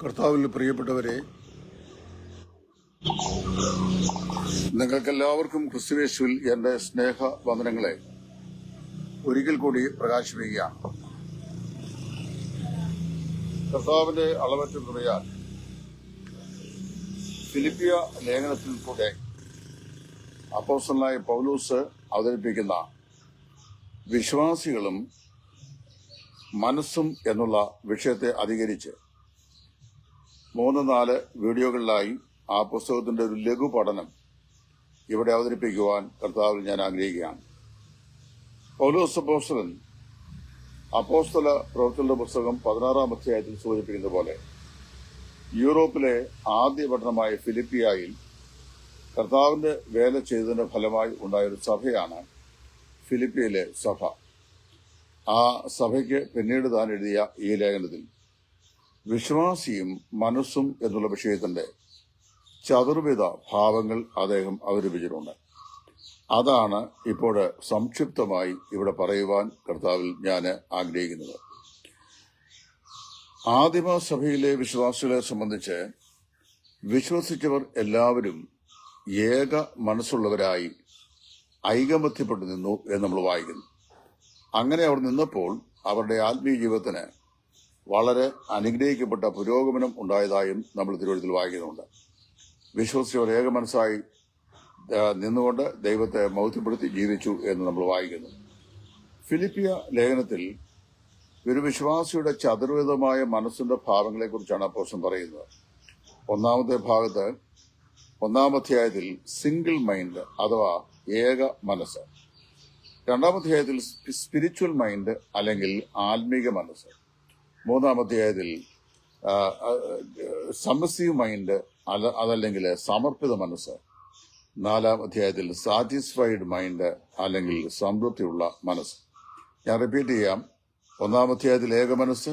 കർത്താവിൽ പ്രിയപ്പെട്ടവരെ, നിങ്ങൾക്കെല്ലാവർക്കും ക്രിസ്തുയേശുവിൽ എന്റെ സ്നേഹ വന്ദനങ്ങളെ ഒരിക്കൽ കൂടി പ്രകാശിപ്പിക്കുകയാണ്. കർത്താവിന്റെ അളവറ്റ കൃപയാൽ ഫിലിപ്പിയ ലേഖനത്തിൽ കൂടെ അപ്പോസ്തലനായ പൗലോസ് അവതരിപ്പിക്കുന്ന വിശ്വാസികളും മനസ്സും എന്നുള്ള വിഷയത്തെ അധികരിച്ച് 3-4 വീഡിയോകളിലായി ആ പുസ്തകത്തിന്റെ ഒരു ലഘു പഠനം ഇവിടെ അവതരിപ്പിക്കുവാൻ കർത്താവിൽ ഞാൻ ആഗ്രഹിക്കുകയാണ്. പൗലോസ് അപ്പോസ്തലൻ അപ്പോസ്തല പ്രവൃത്തികളുടെ പുസ്തകം 16-ാം അധ്യായത്തിൽ സൂചിപ്പിക്കുന്ന പോലെ യൂറോപ്പിലെ ആദ്യ പട്ടണമായ ഫിലിപ്പിയായിൽ കർത്താവിന്റെ വേല ചെയ്തതിന്റെ ഫലമായി ഉണ്ടായൊരു സഭയാണ് ഫിലിപ്പിയിലെ സഭ. ആ സഭയ്ക്ക് പിന്നീട് താൻ എഴുതിയ ഈ ലേഖനത്തിൽ വിശ്വാസിയും മനസ്സും എന്നുള്ള വിഷയത്തിന്റെ ചതുർവിധ ഭാവങ്ങൾ അദ്ദേഹം അവതരിപ്പിച്ചിട്ടുണ്ട്. അതാണ് ഇപ്പോൾ സംക്ഷിപ്തമായി ഇവിടെ പറയുവാൻ കർത്താവിൽ ഞാൻ ആഗ്രഹിക്കുന്നത്. ആദിമ സഭയിലെ വിശ്വാസികളെ സംബന്ധിച്ച് വിശ്വസിച്ചവർ എല്ലാവരും ഏക മനസ്സുള്ളവരായി ഐകമത്യപ്പെട്ടു നിന്നു എന്ന് നമ്മൾ വായിക്കുന്നു. അങ്ങനെ അവർ നിന്നപ്പോൾ അവരുടെ ആത്മീയ ജീവിതത്തിന് വളരെ അനുഗ്രഹിക്കപ്പെട്ട പുരോഗമനം ഉണ്ടായതായും നമ്മൾ തിരുവഴുത്തിൽ വായിക്കുന്നുണ്ട്. വിശ്വസിച്ചവർ ഏക മനസ്സായി നിന്നുകൊണ്ട് ദൈവത്തെ മഹത്വപ്പെടുത്തി ജീവിച്ചു എന്ന് നമ്മൾ വായിക്കുന്നു. ഫിലിപ്പിയ ലേഖനത്തിൽ ഒരു വിശ്വാസിയുടെ ചതുർവിധമായ മനസ്സിന്റെ ഭാവങ്ങളെക്കുറിച്ചാണ് അപ്പോസ്തലൻ പറയുന്നത്. ഒന്നാമത്തെ ഭാഗത്ത് 1-ാം അധ്യായത്തിൽ സിംഗിൾ മൈൻഡ് അഥവാ ഏക മനസ്സ്, 2-ാം അധ്യായത്തിൽ സ്പിരിച്വൽ മൈൻഡ് അല്ലെങ്കിൽ ആത്മീക മനസ്സ്, 3-ാം അധ്യായത്തിൽ സബ്മിസീവ് മൈൻഡ് അതല്ലെങ്കിൽ സമർപ്പിത മനസ്സ്, 4-ാം അധ്യായത്തിൽ സാറ്റിസ്ഫൈഡ് മൈൻഡ് അല്ലെങ്കിൽ സംതൃപ്തിയുള്ള മനസ്സ്. ഞാൻ റിപ്പീറ്റ് ചെയ്യാം. 1-ാം അധ്യായത്തിൽ ഏക മനസ്സ്,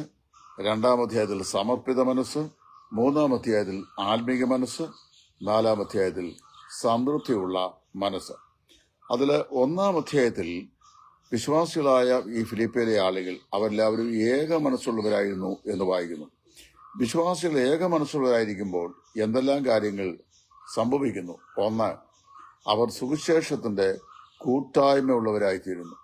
2-ാം അധ്യായത്തിൽ സമർപ്പിത മനസ്സ്, 3-ാം അധ്യായത്തിൽ ആത്മീക മനസ്സ്, 4-ാം അധ്യായത്തിൽ സംതൃപ്തിയുള്ള മനസ്സ്. അതിൽ 1-ാം അധ്യായത്തിൽ വിശ്വാസികളായ ഈ ഫിലിപ്പിയിലെ ആളുകൾ അവരെല്ലാവരും ഏക മനസ്സുള്ളവരായിരുന്നു എന്ന് വായിക്കുന്നു. വിശ്വാസികൾ ഏക മനസ്സുള്ളവരായിരിക്കുമ്പോൾ എന്തെല്ലാം കാര്യങ്ങൾ സംഭവിക്കുന്നു? 1, അവർ സുവിശേഷത്തിന്റെ കൂട്ടായ്മ ഉള്ളവരായിത്തീരുന്നു.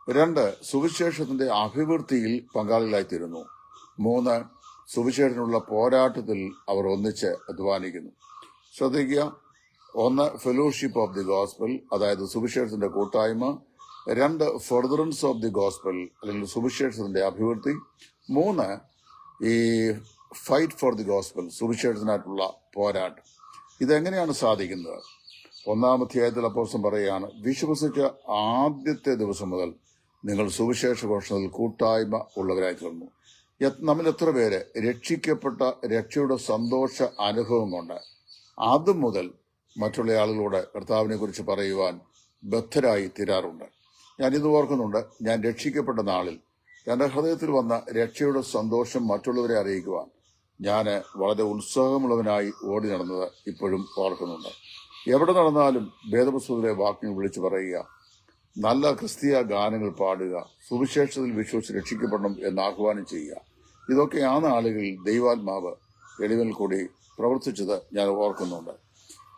2, സുവിശേഷത്തിന്റെ അഭിവൃദ്ധിയിൽ പങ്കാളികളായിത്തീരുന്നു. 3, സുവിശേഷത്തിനുള്ള പോരാട്ടത്തിൽ അവർ ഒന്നിച്ച് അധ്വാനിക്കുന്നു. ശ്രദ്ധിക്കുക. 1, ഫെലോഷിപ്പ് ഓഫ് ദി ഗോസ്പൽ, അതായത് സുവിശേഷത്തിന്റെ കൂട്ടായ്മ. 2, ഫർദറൻസ് ഓഫ് ദി ഗോസ്പൽ അല്ലെങ്കിൽ സുവിശേഷത്തിന്റെ അഭിവൃദ്ധി. 3, ഈ ഫൈറ്റ് ഫോർ ദി ഗോസ്പൽ, സുവിശേഷത്തിനായിട്ടുള്ള പോരാട്ടം. ഇതെങ്ങനെയാണ് സാധിക്കുന്നത്? 1-ാം അധ്യായത്തിൽ അപ്പോസ്തലൻ പറയുകയാണ്, വിശ്വസിച്ച ആദ്യത്തെ ദിവസം മുതൽ നിങ്ങൾ സുവിശേഷ ഘോഷണത്തിൽ കൂട്ടായ്മ ഉള്ളവരായി തീർന്നു. നമ്മൾ എത്ര പേര് രക്ഷിക്കപ്പെട്ട രക്ഷയുടെ സന്തോഷ അനുഭവം കൊണ്ട് അതുമുതൽ മറ്റുള്ള ആളുകളോട് കർത്താവിനെ കുറിച്ച് പറയുവാൻ ബദ്ധരായി തീരാറുണ്ട്? ഞാനിത് ഓർക്കുന്നുണ്ട്. ഞാൻ രക്ഷിക്കപ്പെട്ട നാളിൽ എന്റെ ഹൃദയത്തിൽ വന്ന രക്ഷയുടെ സന്തോഷം മറ്റുള്ളവരെ അറിയിക്കുവാൻ ഞാൻ വളരെ ഉത്സാഹമുള്ളവനായി ഓടി നടന്നത് ഇപ്പോഴും ഓർക്കുന്നുണ്ട്. എവിടെ നടന്നാലും വേദപുസ്തകത്തിലെ വാക്യങ്ങൾ വിളിച്ചു പറയുക, നല്ല ക്രിസ്തീയ ഗാനങ്ങൾ പാടുക, സുവിശേഷത്തിൽ വിശ്വസിച്ച് രക്ഷിക്കപ്പെടണം എന്ന് ആഹ്വാനം ചെയ്യുക. ഇതൊക്കെ ആ നാളുകളിൽ ദൈവാത്മാവ് എളിവിൽ കൂടി പ്രവർത്തിച്ചത് ഞാൻ ഓർക്കുന്നുണ്ട്.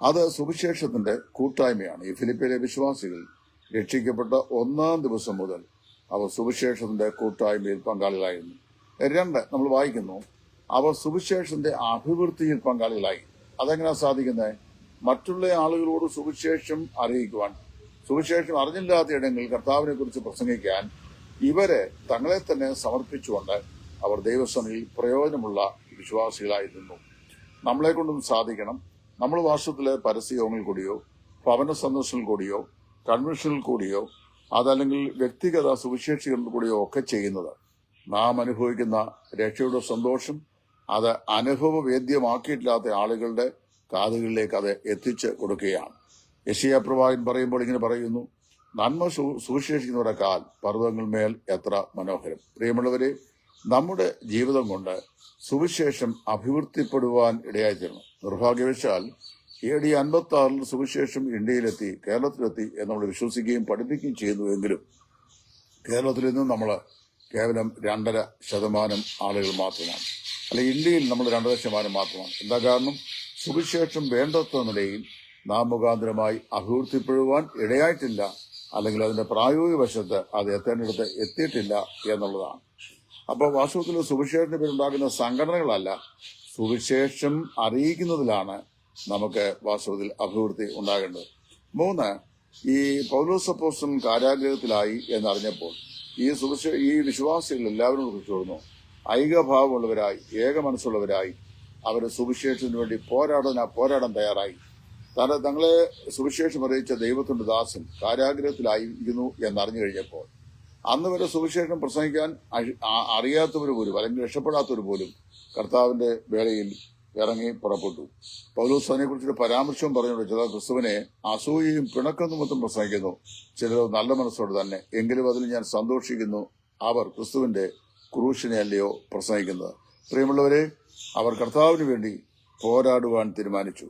അത് സുവിശേഷത്തിന്റെ കൂട്ടായ്മയാണ്. ഈ ഫിലിപ്പിയിലെ വിശ്വാസികൾ രക്ഷിക്കപ്പെട്ട 1-ാം ദിവസം മുതൽ അവർ സുവിശേഷത്തിന്റെ കൂട്ടായ്മയിൽ പങ്കാളികളായിരുന്നു. 2, നമ്മൾ വായിക്കുന്നു, അവർ സുവിശേഷത്തിന്റെ അഭിവൃദ്ധിയിൽ പങ്കാളികളായി. അതെങ്ങനെയാ സാധിക്കുന്നത്? മറ്റുള്ള ആളുകളോട് സുവിശേഷം അറിയിക്കുവാൻ, സുവിശേഷം അറിഞ്ഞില്ലാത്ത ഇടങ്ങളിൽ കർത്താവിനെ കുറിച്ച് പ്രസംഗിക്കാൻ ഇവരെ തങ്ങളെ തന്നെ സമർപ്പിച്ചുകൊണ്ട് അവർ ദൈവസഭയിൽ പ്രയോജനമുള്ള വിശ്വാസികളായിരുന്നു. നമ്മളെ കൊണ്ടും സാധിക്കണം. നമ്മൾ വർഷത്തിലെ പരസ്യയോഗങ്ങളിൽ കൂടിയോ ഭവന സന്ദർശനങ്ങളിൽ കൂടിയോ കൺവെൻഷനിൽ കൂടിയോ അതല്ലെങ്കിൽ വ്യക്തിഗത സുവിശേഷികളിൽ കൂടിയോ ഒക്കെ ചെയ്യുന്നത് നാം അനുഭവിക്കുന്ന രക്ഷയുടെ സന്തോഷം അത് അനുഭവവേദ്യമാക്കിയിട്ടില്ലാത്ത ആളുകളുടെ കാതുകളിലേക്ക് അത് എത്തിച്ച് കൊടുക്കുകയാണ്. യെശയ്യാ പ്രവാചകൻ പറയുമ്പോൾ ഇങ്ങനെ പറയുന്നു, നന്മ സുവിശേഷിക്കുന്നവരുടെ കാൽ പർവ്വതങ്ങൾ എത്ര മനോഹരം. പ്രിയമുള്ളവരെ, നമ്മുടെ ജീവിതം കൊണ്ട് സുവിശേഷം അഭിവൃദ്ധിപ്പെടുവാൻ ഇടയായിത്തീരണം. നിർഭാഗ്യവശാൽ AD 56 സുവിശേഷം ഇന്ത്യയിലെത്തി, കേരളത്തിലെത്തി എന്ന് നമ്മൾ വിശ്വസിക്കുകയും പഠിപ്പിക്കുകയും ചെയ്യുന്നുവെങ്കിലും കേരളത്തിൽ നിന്നും നമ്മൾ കേവലം 2.5% ആളുകൾ മാത്രമാണ്. അല്ല, ഇന്ത്യയിൽ നമ്മൾ 2% മാത്രമാണ്. എന്താ കാരണം? സുവിശേഷം വേണ്ടത്ര നിലയിൽ നാം മുഖാന്തരമായി അഭിവൃദ്ധിപ്പെടുവാൻ ഇടയായിട്ടില്ല, അല്ലെങ്കിൽ അതിന്റെ പ്രായോഗിക വശത്ത് അത് എത്തേണ്ടിടത്ത് എത്തിയിട്ടില്ല എന്നുള്ളതാണ്. അപ്പോൾ വാസ്തവത്തിൽ സുവിശേഷത്തിന് പേരുണ്ടാകുന്ന സംഘടനകളല്ല, സുവിശേഷം അറിയിക്കുന്നതിലാണ് നമുക്ക് വാസ്തവത്തിൽ അഭിവൃദ്ധി ഉണ്ടാകേണ്ടത്. 3, ഈ പൗലോസ് അപ്പോസ്തലൻ കാരാഗൃഹത്തിലായി എന്നറിഞ്ഞപ്പോൾ ഈ വിശ്വാസികൾ എല്ലാവരും കുറിച്ചു ഐക്യഭാവമുള്ളവരായി, ഏക മനസ്സുള്ളവരായി അവർ സുവിശേഷത്തിന് വേണ്ടി പോരാടാൻ തയ്യാറായി. തങ്ങളെ സുവിശേഷം അറിയിച്ച ദൈവത്തിന്റെ ദാസൻ കാരാഗൃഹത്തിലായിരിക്കുന്നു എന്നറിഞ്ഞു കഴിഞ്ഞപ്പോൾ അന്ന് വരെ സുവിശേഷം പ്രസംഗിക്കാൻ അറിയാത്തവർ പോലും, അല്ലെങ്കിൽ രക്ഷപ്പെടാത്തവർ പോലും കർത്താവിന്റെ വേളയിൽ ഇറങ്ങി പുറപ്പെട്ടു. പൗലോസ് അതിനെ കുറിച്ചൊരു പരാമർശവും പറഞ്ഞുകൊണ്ട്, ചിലർ ക്രിസ്തുവിനെ അസൂയയും പിണക്കം നിമിത്തം പ്രസംഗിക്കുന്നു, ചിലർ നല്ല മനസ്സോടെ തന്നെ, എങ്കിലും അതിൽ ഞാൻ സന്തോഷിക്കുന്നു, അവർ ക്രിസ്തുവിന്റെ ക്രൂശിനെ അല്ലയോ പ്രസംഗിക്കുന്നത്. പ്രിയമുള്ളവരെ, അവർ കർത്താവിന് വേണ്ടി പോരാടുവാൻ തീരുമാനിച്ചു.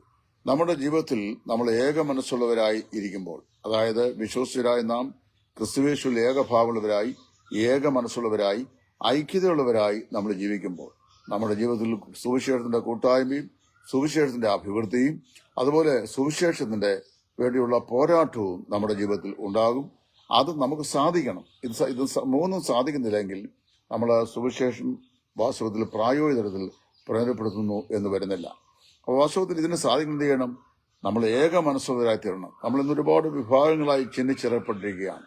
നമ്മുടെ ജീവിതത്തിൽ നമ്മൾ ഏക മനസ്സുള്ളവരായി ഇരിക്കുമ്പോൾ, അതായത് വിശ്വസ്തരായ നാം ക്രിസ്തുവേശുവിൽ ഏകഭാവമുള്ളവരായി, ഏക മനസ്സുള്ളവരായി, ഐക്യതയുള്ളവരായി നമ്മൾ ജീവിക്കുമ്പോൾ നമ്മുടെ ജീവിതത്തിൽ സുവിശേഷത്തിന്റെ കൂട്ടായ്മയും സുവിശേഷത്തിന്റെ അഭിവൃദ്ധിയും അതുപോലെ സുവിശേഷത്തിന്റെ വേണ്ടിയുള്ള പോരാട്ടവും നമ്മുടെ ജീവിതത്തിൽ ഉണ്ടാകും. അത് നമുക്ക് സാധിക്കണം. ഇത് 3 സാധിക്കുന്നില്ലെങ്കിൽ നമ്മൾ സുവിശേഷം വാസ്തവത്തിൽ പ്രായോഗിക തലത്തിൽ പ്രയോജനപ്പെടുത്തുന്നു എന്ന് വരുന്നില്ല. അപ്പോൾ വാസ്തവത്തിൽ ഇതിന് സാധിക്കുന്നത് ചെയ്യണം, നമ്മൾ ഏക മനസ്സുള്ളവരായി തീരണം. നമ്മൾ ഇന്ന് ഒരുപാട് വിഭാഗങ്ങളായി ചിഹ്നിച്ചിറപ്പെട്ടിരിക്കുകയാണ്.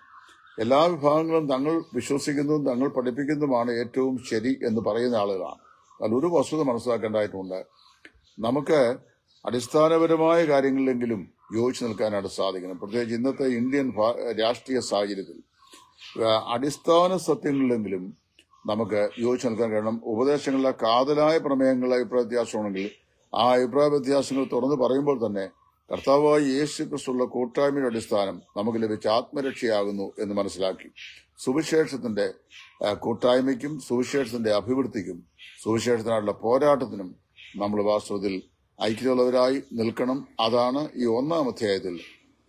എല്ലാ വിഭാഗങ്ങളും തങ്ങൾ വിശ്വസിക്കുന്നതും തങ്ങൾ പഠിപ്പിക്കുന്നതുമാണ് ഏറ്റവും ശരി എന്ന് പറയുന്ന ആളുകളാണ്. അതിലൊരു വസ്തുത മനസ്സിലാക്കേണ്ടതായിട്ടുണ്ട്. നമുക്ക് അടിസ്ഥാനപരമായ കാര്യങ്ങളിലെങ്കിലും യോജിച്ചു നിൽക്കാനായിട്ട് സാധിക്കണം. പ്രത്യേകിച്ച് ഇന്നത്തെ ഇന്ത്യൻ രാഷ്ട്രീയ സാഹചര്യത്തിൽ അടിസ്ഥാന സത്യങ്ങളിലെങ്കിലും നമുക്ക് യോജിച്ചു നിൽക്കാൻ കഴിയണം. ഉപദേശങ്ങളിലെ കാതലായ പ്രമേയങ്ങളിലെ അഭിപ്രായ വ്യത്യാസമാണെങ്കിൽ ആ അഭിപ്രായ വ്യത്യാസങ്ങൾ തുറന്നു പറയുമ്പോൾ തന്നെ കർത്താവായ യേശു ക്രിസ്തുള്ള കൂട്ടായ്മയുടെ അടിസ്ഥാനം നമുക്ക് ലഭിച്ച ആത്മരക്ഷയാകുന്നു എന്ന് മനസ്സിലാക്കി സുവിശേഷത്തിന്റെ കൂട്ടായ്മയ്ക്കും സുവിശേഷത്തിന്റെ അഭിവൃദ്ധിക്കും സുവിശേഷത്തിനായുള്ള പോരാട്ടത്തിനും നമ്മൾ വാസ്തവത്തിൽ ഐക്യമുള്ളവരായി നിൽക്കണം. അതാണ് ഈ 1-ാം അധ്യായത്തിൽ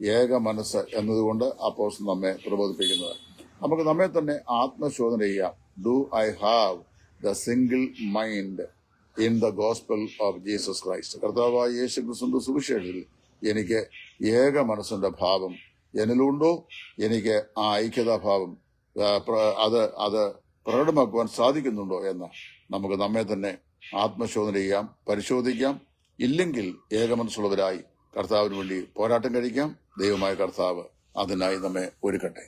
ഏക മനസ്സ് എന്നതുകൊണ്ട് അപ്പോസ്തലൻ നമ്മെ പ്രബോധിപ്പിക്കുന്നത്. നമുക്ക് നമ്മെ തന്നെ ആത്മശോധന ചെയ്യാം. Do I have the single mind in the gospel of Jesus Christ? കർത്താവായ യേശു ക്രിസ്തുവിന്റെ സുവിശേഷത്തിൽ എനിക്ക് ഏക മനസ്സിന്റെ ഭാവം എന്നിലുണ്ടോ? എനിക്ക് ആ ഐക്യതാഭാവം അത് പ്രകടമാക്കുവാൻ സാധിക്കുന്നുണ്ടോ എന്ന് നമുക്ക് നമ്മെ തന്നെ ആത്മശോധന ചെയ്യാം, പരിശോധിക്കാം. ഇല്ലെങ്കിൽ ഏക മനസ്സുള്ളവരായി കർത്താവിന് വേണ്ടി പോരാട്ടം കഴിക്കാം. ദൈവമായ കർത്താവ് അതിനായി നമ്മെ ഒരുക്കട്ടെ.